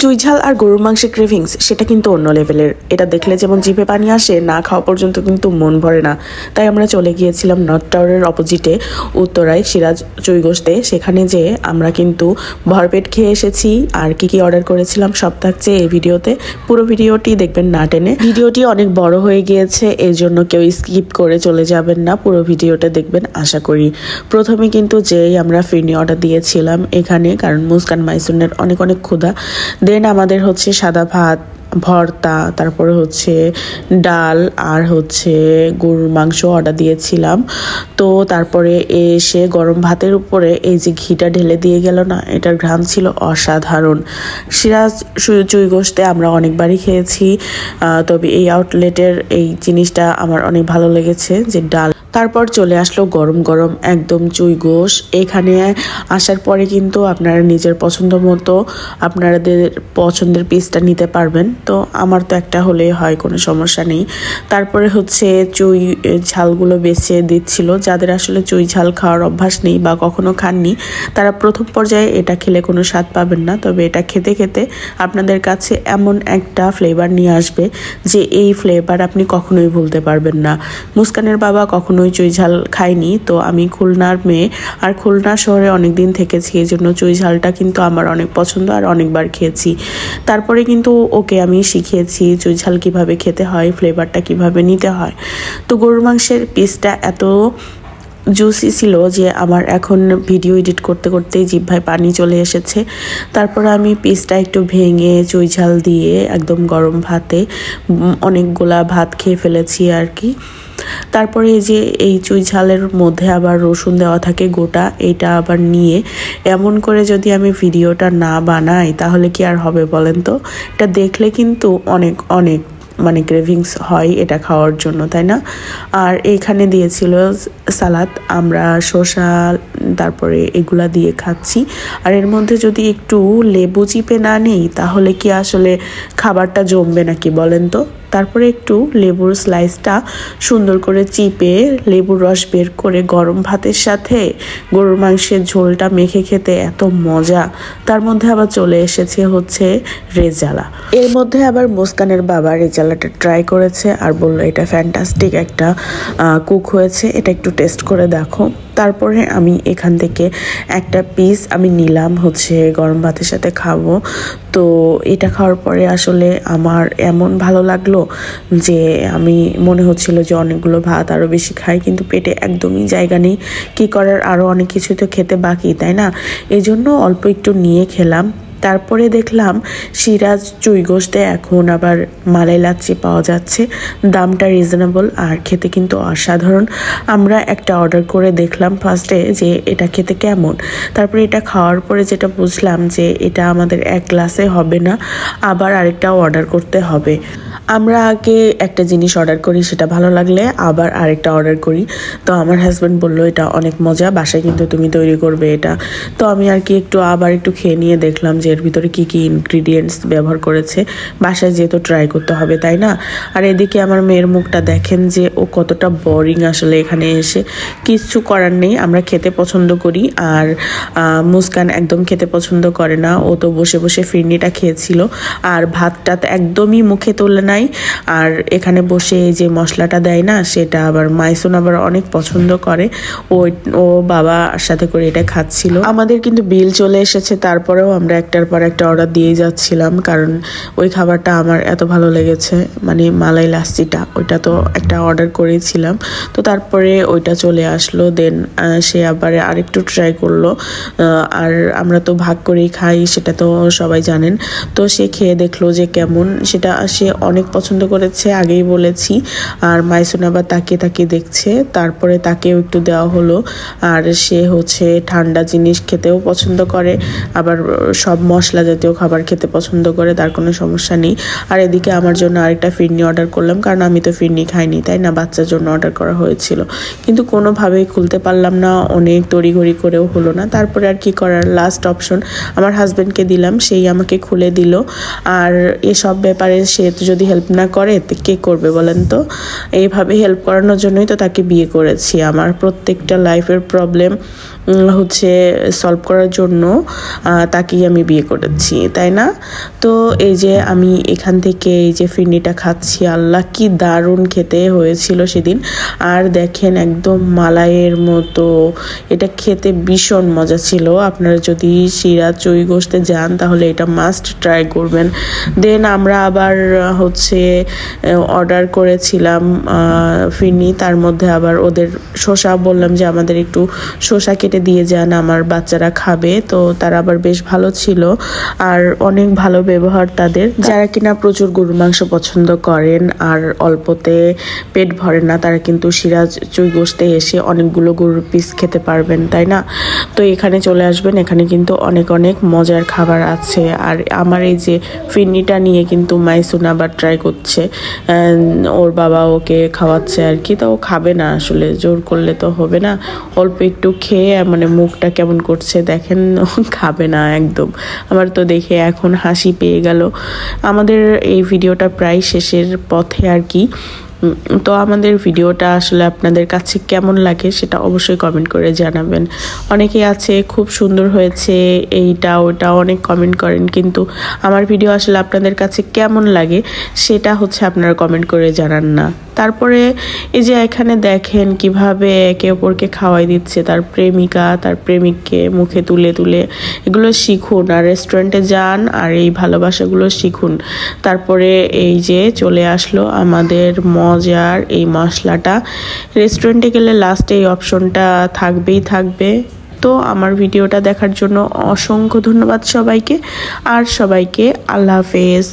চুই ঝাল আর গরুর মাংসের ক্রেভিংস সেটা কিন্তু অন্য লেভেলের। এটা দেখলে যেমন জিভে পানি আসে, না খাওয়া পর্যন্ত কিন্তু মন ভরে না। তাই আমরা চলে গিয়েছিলাম নর্থ টাওয়ারের অপোজিটে উত্তরায় সিরাজ চুই গোশতে। সেখানে যে আমরা কিন্তু ভরপেট খেয়ে এসেছি। আর কি কি অর্ডার করেছিলাম সব থাকছে এই ভিডিওতে, পুরো ভিডিওটি দেখবেন না টেনে। ভিডিওটি অনেক বড় হয়ে গিয়েছে, এই জন্য কেউ স্কিপ করে চলে যাবেন না, পুরো ভিডিওটা দেখবেন আশা করি। প্রথমে কিন্তু যেই আমরা ফিরনি অর্ডার দিয়েছিলাম এখানে, কারণ মুস্কান মাইসুনের অনেক অনেক ক্ষুধা। দেন আমাদের হচ্ছে সাদা ভাত, ভর্তা, তারপরে হচ্ছে ডাল আর হচ্ছে গরুর মাংস অর্ডার দিয়েছিলাম। তো তারপরে এসে গরম ভাতের উপরে এই যে ঘিটা ঢেলে দিয়ে গেল না, এটার ঘ্রাণ ছিল অসাধারণ। সিরাজ চুই গোশতে আমরা অনেকবারই খেয়েছি, তবে এই আউটলেটের এই জিনিসটা আমার অনেক ভালো লেগেছে যে ডাল। তারপর চলে আসলো গরম গরম একদম চুই গোশ। এখানে আসার পরে কিন্তু আপনারা নিজের পছন্দ মতো আপনাদের পছন্দের পিসটা নিতে পারবেন। তো আমার তো একটা হলেই হয়, কোনো সমস্যা নেই। তারপরে হচ্ছে চুই ঝালগুলো বেছে দিচ্ছিল। যাদের আসলে চুই ঝাল খাওয়ার অভ্যাস নেই বা কখনো খাননি, তারা প্রথম পর্যায়ে এটা খেলে কোনো স্বাদ পাবেন না। তবে এটা খেতে খেতে আপনাদের কাছে এমন একটা ফ্লেভার নিয়ে আসবে যে এই ফ্লেভার আপনি কখনোই ভুলতে পারবেন না। মুস্কানের বাবা কখনোই চুই ঝাল খাইনি, তো আমি খুলনার মেয়ে আর খুলনা শহরে অনেক দিন থেকেছি, এই জন্য চুই ঝালটা কিন্তু আমার অনেক পছন্দ আর অনেকবার খেয়েছি। তারপরে কিন্তু ওকে আমি শিখিয়েছি চুই ঝাল কীভাবে খেতে হয়, ফ্লেভারটা কিভাবে নিতে হয়। তো গরুর মাংসের পিসটা এত জুসি ছিল যে আমার এখন ভিডিও এডিট করতে করতেই জিহ্বায় পানি চলে এসেছে। তারপর আমি পিসটা একটু ভেঙে চুই ঝাল দিয়ে একদম গরম ভাতে অনেকগুলা ভাত খেয়ে ফেলেছি আর কি। তারপরে এই যে এই চুই ঝালের মধ্যে আবার রসুন দেওয়া থাকে গোটা, এটা আবার নিয়ে এমন করে যদি আমি ভিডিওটা না বানাই তাহলে কি আর হবে বলেন তো? এটা দেখলে কিন্তু অনেক অনেক মানে ক্রেভিংস হয় এটা খাওয়ার জন্য, তাই না? আর এখানে দিয়েছিল সালাদ, আমরা শসা তারপরে এগুলা দিয়ে খাচ্ছি। আর এর মধ্যে যদি একটু লেবু চিপে না নেই তাহলে কি আসলে খাবারটা জমবে নাকি বলেন তো? তারপরে একটু লেবুর স্লাইসটা সুন্দর করে চিপে লেবুর রস বের করে গরম ভাতের সাথে গরুর মাংসের ঝোলটা মেখে খেতে এত মজা। তার মধ্যে আবার চলে এসেছে হচ্ছে রেজালা। এর মধ্যে আবার মুস্কানের বাবা রেজালাটা ট্রাই করেছে আর বললো এটা ফ্যান্টাস্টিক একটা কুক হয়েছে, এটা একটু টেস্ট করে দেখো। তারপরে আমি এখান থেকে একটা পিস আমি নিলাম, হচ্ছে গরম ভাতের সাথে খাবো। তো এটা খাওয়ার পরে আসলে আমার এমন ভালো লাগলো যে আমি মনে হচ্ছিল যে অনেকগুলো ভাত আরও বেশি খাই, কিন্তু পেটে একদমই জায়গা নেই। কি করার, আরও অনেক কিছু তো খেতে বাকি, তাই না? এই জন্য অল্প একটু নিয়ে খেলাম। তারপরে দেখলাম সিরাজ চুই গোশতে এখন আবার মালাই লাচ্ছি পাওয়া যাচ্ছে, দামটা রিজনেবল আর খেতে কিন্তু অসাধারণ। আমরা একটা অর্ডার করে দেখলাম ফার্স্টে যে এটা খেতে কেমন। তারপরে এটা খাওয়ার পরে যেটা বুঝলাম যে এটা আমাদের এক গ্লাসে হবে না, আবার আরেকটাও অর্ডার করতে হবে। আমরা আগে একটা জিনিস অর্ডার করি, সেটা ভালো লাগলে আবার আরেকটা অর্ডার করি। তো আমার হাজব্যান্ড বললো এটা অনেক মজা, বাসায় কিন্তু তুমি তৈরি করবে এটা। তো আমি আর কি আবার একটু খেয়ে নিয়ে দেখলাম যে এর ভিতরে কি কি ইনগ্রিডিয়েন্টস ব্যবহার করেছে। বাসায় যেহেতু ট্রাই করতে হবে, তাই না? আর এদিকে আমার মেয়ের মুখটা দেখেন যে ও কতটা বোরিং আসলে এখানে এসে। কিচ্ছু করার নেই, আমরা খেতে পছন্দ করি আর মুস্কান একদম খেতে পছন্দ করে না। ও তো বসে বসে ফিরনিটা খেয়েছিল আর ভাতটা একদমই মুখে তোলে নাই। আর এখানে বসে এই যে মশলাটা দেয় না, সেটা আবার মাইসুন আবার অনেক পছন্দ করে, ও বাবার সাথে করে এটা খাচ্ছিল। আমাদের কিন্তু বিল চলে এসেছে, তারপরেও আমরা একটার পর একটা অর্ডার দিয়ে যাচ্ছিলাম, কারণ ওই খাবারটা আমার এত ভালো লেগেছে। মানে মালাই লাচ্ছিটা ওইটা তো একটা অর্ডার করেছিলাম, তো তারপরে ওইটা চলে আসলো। দেন সে আবার আরেকটু ট্রাই করলো। আর আমরা তো ভাগ করেই খাই, সেটা তো সবাই জানেন। তো সে খেয়ে দেখলো যে কেমন, সেটা সে অনেক পছন্দ করেছে, আগেই বলেছি। আর মাইসুন আবার তাকিয়ে তাকিয়ে দেখছে, তারপরে তাকেও একটু দেওয়া হলো। আর সে হচ্ছে ঠান্ডা জিনিস খেতেও পছন্দ করে, আবার সব মশলা জাতীয় খাবার খেতে পছন্দ করে, তার কোনো সমস্যা নেই। আর এদিকে আমার জন্য আরেকটা ফিরনি অর্ডার করলাম, কারণ আমি তো ফিরনি খাইনি, তাই না? বাচ্চার জন্য অর্ডার করা হয়েছিল, কিন্তু কোনোভাবেই খুলতে পারলাম না, অনেক তড়িঘড়ি করেও হলো না। তারপরে আর কি করার, লাস্ট অপশন আমার হাজব্যান্ডকে দিলাম, সেই আমাকে খুলে দিল। আর এসব ব্যাপারে সে যদি হেল্প হেল্প না করে তো কে করবে বলেন তো? এইভাবে হেল্প করানোর জন্যই তো তাকে বিয়ে করেছি। আমার প্রত্যেকটা লাইফের প্রবলেম হচ্ছে সলভ করার জন্য তাকেই আমি বিয়ে করেছি, তাই না? তো এই যে আমি এখান থেকে এই যে ফিরনিটা খাচ্ছি, আল্লাহ কি দারুণ খেতে হয়েছিল সেদিন। আর দেখেন একদম মালাইয়ের মতো, এটা খেতে ভীষণ মজা ছিল। আপনারা যদি সিরাজ চুই গোশতে যান তাহলে এটা মাস্ট ট্রাই করবেন। দেন আমরা আবার হচ্ছে অর্ডার করেছিলাম ফিরনি, তার মধ্যে আবার ওদের শসা বললাম যে আমাদের একটু শসা কেটে দিয়ে যান, আমার বাচ্চারা খাবে। তো তারা আবার বেশ ভালো ছিল আর অনেক ভালো ব্যবহার তাদের। যারা কিনা প্রচুর গরুর মাংস পছন্দ করেন আর অল্পতে পেট ভরে না, তারা কিন্তু সিরাজ চুই গোশতে এসে অনেকগুলো গরুর পিস খেতে পারবেন, তাই না? তো এখানে চলে আসবেন, এখানে কিন্তু অনেক অনেক মজার খাবার আছে। আর আমার এই যে ফিরনিটা নিয়ে কিন্তু মাইসুন আবার ট্রাই করছে, ওর বাবা ওকে খাওয়াচ্ছে আর কি। তো ও খাবে না, আসলে জোর করলে তো হবে না। অল্প একটু খেয়ে মানে মুখটা কেমন করছে দেখেন, খাবে না একদম। আমার তো দেখে এখন হাসি পেয়ে গেল। আমাদের এই ভিডিওটা প্রায় শেষের পথে আর কি। তো আমাদের ভিডিওটা আসলে আপনাদের কাছে কেমন লাগে সেটা অবশ্যই কমেন্ট করে জানাবেন। অনেকেই আছে খুব সুন্দর হয়েছে এইটা ওটা অনেক কমেন্ট করেন, কিন্তু আমার ভিডিও আসলে আপনাদের কাছে কেমন লাগে সেটা হচ্ছে আপনারা কমেন্ট করে জানান না। তারপরে এই যে এখানে দেখেন কিভাবে একে অপরকে খাওয়াই দিচ্ছে তার প্রেমিকা তার প্রেমিককে মুখে তুলে তুলে। এগুলো শিখুন আর রেস্টুরেন্টে যান আর এই ভালোবাসাগুলো শিখুন। তারপরে এই যে চলে আসলো আমাদের মজার এই মশলাটা। রেস্টুরেন্টে গেলে লাস্টে এই অপশনটা থাকবেই থাকবে। তো আমার ভিডিওটা দেখার জন্য অসংখ্য ধন্যবাদ সবাইকে, আর সবাইকে আল্লাহ হাফেজ।